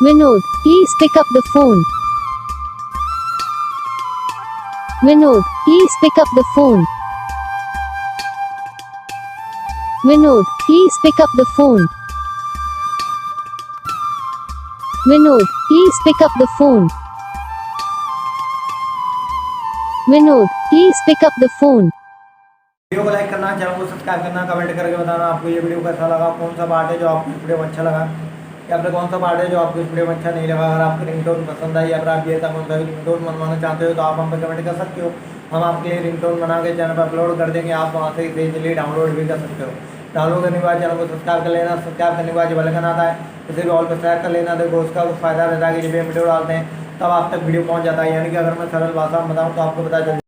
Vinod, please pick up the phone. Vinod, please pick up the phone. Vinod, please pick up the phone. Vinod, please pick up the phone. Vinod, please pick up the phone. Video को like करना, channel को subscribe करना, comment करके बताना आपको ये video कैसा लगा, कौन सा पार्ट है जो आपको वीडियो में अच्छा लगा या फिर कौन सा पार्ट है जो आपको इस वीडियो में अच्छा नहीं लगा। अगर आपको रिंगटोन पसंद आई या फिर आप ये तक कौन सा रिंगटोन बनवाना चाहते हो तो आप हम पे कमेंट कर सकते हो। हम आपके लिए रिंगटोन बना के चैनल पर अपलोड कर देंगे, आप वहाँ से इसे इजीली डाउनलोड भी कर सकते हो। डाउनलोड करने के बाद चैनल को सब्सक्राइब कर लेना, सब्सक्राइब करने के बाद जो बेल आइकन आता है उसे भी ऑल पर सेलेक्ट कर लेना। देखो उसका कुछ फ़ायदा रहता है कि जब ये वीडियो डालते हैं तब आप तक वीडियो पहुँच जाता है, यानी कि अगर मैं सरल भाषा में बताऊँ तो आपको पता चल